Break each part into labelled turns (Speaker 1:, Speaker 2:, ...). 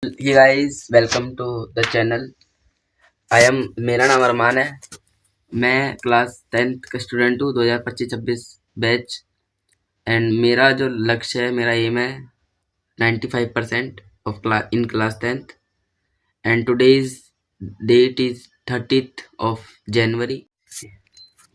Speaker 1: Hey guys, welcome to the channel. मेरा नाम अरमान है। मैं क्लास 10th का स्टूडेंट हूँ, 2025-26 बैच। एंड मेरा जो लक्ष्य है, मेरा एम है 95% of in class 10th। And today's date is 30th of January.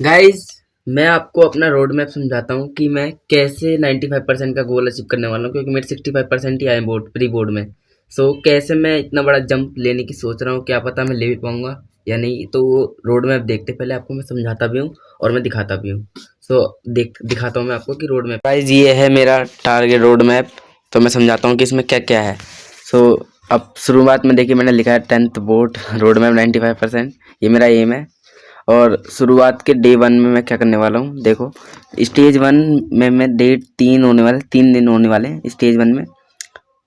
Speaker 1: Guys, मैं आपको अपना रोड मैप समझाता हूँ कि मैं कैसे 95% का गोल अचीव करने वाला हूँ, क्योंकि मेरे 65% ही आए प्री बोर्ड में। सो कैसे मैं इतना बड़ा जंप लेने की सोच रहा हूँ, क्या पता मैं ले भी पाऊँगा या नहीं। तो वो रोड मैप देखते पहले आपको मैं समझाता भी हूँ और मैं दिखाता भी हूँ। सो दिखाता हूँ मैं आपको कि रोड मैप। गाइज, ये है मेरा टारगेट रोड मैप। तो मैं समझाता हूँ कि इसमें क्या क्या है। सो अब शुरुआत में देखिए, मैंने लिखा है 10th बोर्ड रोड मैप 95%। ये मेरा एम है। और शुरुआत के डे 1 में मैं क्या करने वाला हूँ, देखो। स्टेज 1 में मैं डेट 3 होने वाले, 3 दिन होने वाले हैं स्टेज 1 में।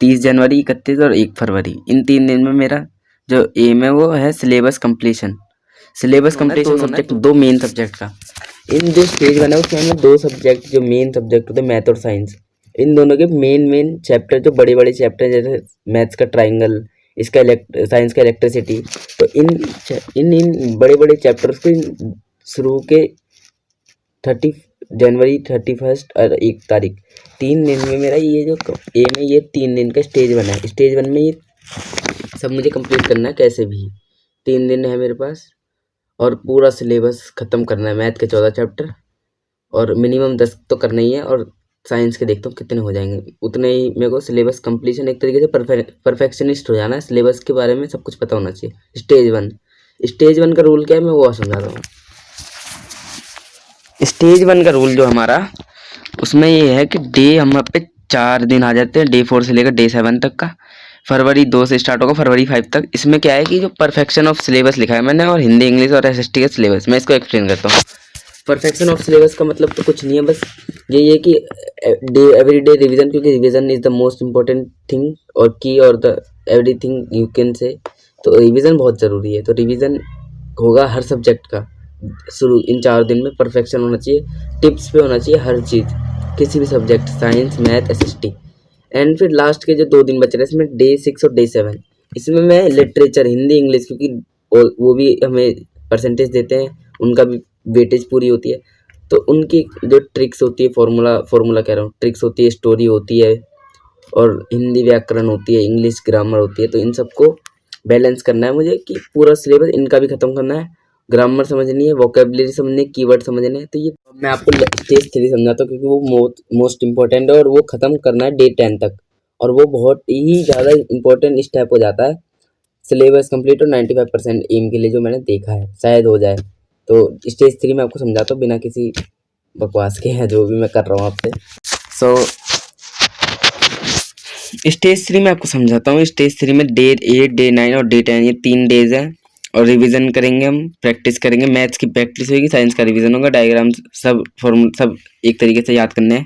Speaker 1: 30 जनवरी, 31 और 1 फरवरी। इन 3 दिन में मेरा जो एम है वो है syllabus completion. Syllabus completion subject, 2 main subject का। इन जो स्टेज 1 है उसमें हमें 2 सब्जेक्ट जो मेन सब्जेक्ट होते हैं, मैथ और साइंस। इन दोनों के मेन चैप्टर, जो बड़े बड़े चैप्टर, जैसे मैथ्स का ट्राइंगल, इसका साइंस का इलेक्ट्रिसिटी। तो इन इन बड़े बड़े चैप्टर्स को शुरू के 30 जनवरी, 31 और 1 तारीख, 3 दिन में मेरा ये जो एम है, ये 3 दिन का स्टेज 1 है। स्टेज 1 में ये सब मुझे कंप्लीट करना है कैसे भी। 3 दिन है मेरे पास और पूरा सिलेबस ख़त्म करना है। मैथ के 14 चैप्टर और मिनिमम 10 तो करना ही है, और साइंस के देखता हूँ कितने हो जाएंगे। उतने ही मेरे को सिलेबस कंप्लीशन, एक तरीके से परफेक्शनिस्ट हो जाना है। सिलेबस के बारे में सब कुछ पता होना चाहिए। स्टेज वन का रूल क्या है, मैं वो समझा रहा हूँ। स्टेज 1 का रूल जो हमारा, उसमें ये है कि डे हम पे 4 दिन आ जाते हैं, डे 4 से लेकर डे 7 तक का। फरवरी 2 से स्टार्ट होगा, फरवरी 5 तक। इसमें क्या है कि जो परफेक्शन ऑफ सिलेबस लिखा है मैंने, और हिंदी, इंग्लिश और एसएसटी का सिलेबस, मैं इसको एक्सप्लेन करता हूँ। परफेक्शन ऑफ सिलेबस का मतलब तो कुछ नहीं है, बस यही है कि एवरी डे रिविजन, क्योंकि revision is the most important thing और की और the everything you can say. तो रिविजन बहुत ज़रूरी है। तो रिविजन होगा हर सब्जेक्ट का शुरू इन 4 दिन में। परफेक्शन होना चाहिए, टिप्स पे होना चाहिए हर चीज़, किसी भी subject, science, math, SST. And फिर लास्ट के जो 2 दिन बच रहे हैं, इसमें डे 6 और डे 7, इसमें मैं लिटरेचर, हिंदी, इंग्लिश, क्योंकि वो भी हमें परसेंटेज देते हैं, उनका भी वेटेज पूरी होती है। तो उनकी जो ट्रिक्स होती है, फॉर्मूला कह रहा हूँ, ट्रिक्स होती है, स्टोरी होती है, और हिंदी व्याकरण होती है, इंग्लिश ग्रामर होती है। तो इन सबको बैलेंस करना है मुझे, कि पूरा सिलेबस इनका भी ख़त्म करना है। ग्रामर समझनी है, वोकेबलरी समझनी है, कीवर्ड समझने हैं। तो ये मैं आपको स्टेज 3 समझाता हूँ, क्योंकि वो मोस्ट इम्पोर्टेंट है और वो ख़त्म करना है डे 10 तक। और वो बहुत ही ज़्यादा इम्पोर्टेंट स्टेप हो जाता है सिलेबस कंप्लीट और 95% एम के लिए, जो मैंने देखा है शायद हो जाए। तो स्टेज 3 में आपको समझाता हूँ बिना किसी बकवास के, है जो भी मैं कर रहा हूँ आपसे। सो स्टेज 3 में आपको समझाता हूँ। स्टेज 3 में डे 8, डे 9 और डे 10, ये 3 डेज हैं। और रिवीजन करेंगे, हम प्रैक्टिस करेंगे। मैथ्स की प्रैक्टिस होगी, साइंस का रिवीजन होगा, डायग्राम्स सब, फॉर्मूला सब एक तरीके से याद करने हैं।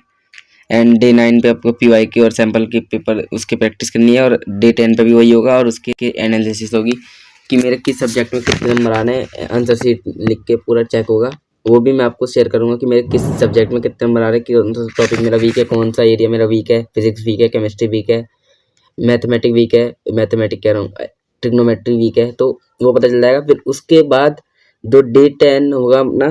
Speaker 1: एंड डे 9 पे आपको पीवाईक्यू और सैम्पल के पेपर उसकी प्रैक्टिस करनी है। और डे 10 पे भी वही होगा, और उसके एनालिसिस होगी कि मेरे किस सब्जेक्ट में कितने नंबर आने हैं। आंसर शीट लिख के पूरा चेक होगा। वो भी मैं आपको शेयर करूँगा कि मेरे किस सब्जेक्ट में कितने नंबर आ रहे हैं, कौन सा टॉपिक मेरा वीक है, कौन सा एरिया मेरा वीक है। फिजिक्स वीक है, केमिस्ट्री वीक है, मैथमेटिक वीक है, मैथमेटिक कह रहा हूँ, ट्रिग्नोमेट्री वीक है। तो वो पता चल जाएगा। फिर उसके बाद जो डे 10 होगा अपना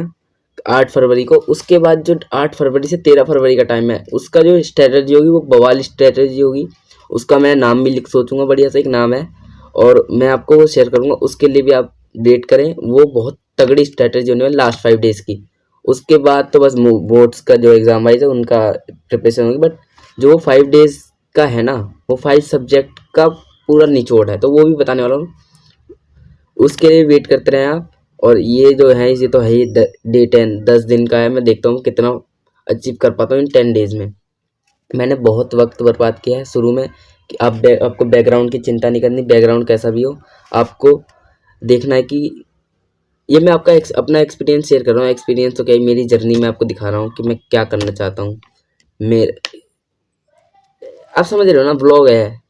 Speaker 1: 8 फरवरी को, उसके बाद जो 8 फरवरी से 13 फरवरी का टाइम है, उसका जो स्ट्रेटजी होगी वो बवाल स्ट्रेटजी होगी। उसका मैं नाम भी सोचूंगा, बढ़िया सा एक नाम है, और मैं आपको वो शेयर करूँगा। उसके लिए भी आप वेट करें, वो बहुत तगड़ी स्ट्रेटजी होने वाली लास्ट 5 डेज़ की। उसके बाद तो बस बोर्ड्स का जो एग्ज़ाम वाइज है उनका प्रिपरेशन होगी। बट जो 5 डेज़ का है ना, वो 5 सब्जेक्ट का पूरा निचोड़ है, तो वो भी बताने वाला हूँ। उसके लिए वेट करते रहें आप। और ये जो है, ये तो है ही डे 10, 10 दिन का है। मैं देखता हूँ कितना अचीव कर पाता हूँ इन 10 डेज़ में। मैंने बहुत वक्त बर्बाद किया है शुरू में, कि आपको बैकग्राउंड की चिंता नहीं करनी। बैकग्राउंड कैसा भी हो, आपको देखना है कि ये मैं आपका अपना एक्सपीरियंस शेयर कर रहा हूँ। एक्सपीरियंस तो क्या, मेरी जर्नी में आपको दिखा रहा हूँ कि मैं क्या करना चाहता हूँ। मेरे आप समझ रहे हो ना, ब्लॉग है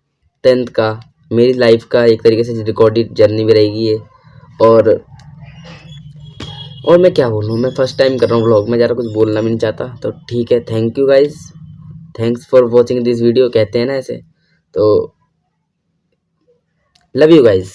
Speaker 1: 10th का, मेरी लाइफ का एक तरीके से रिकॉर्डेड जर्नी भी रहेगी ये। और मैं क्या बोलूँ, मैं फर्स्ट टाइम कर रहा हूँ व्लॉग में, ज़्यादा कुछ बोलना भी नहीं चाहता। तो ठीक है, thank you guys, thanks for watching this video, कहते हैं ना ऐसे। तो लव यू गाइस।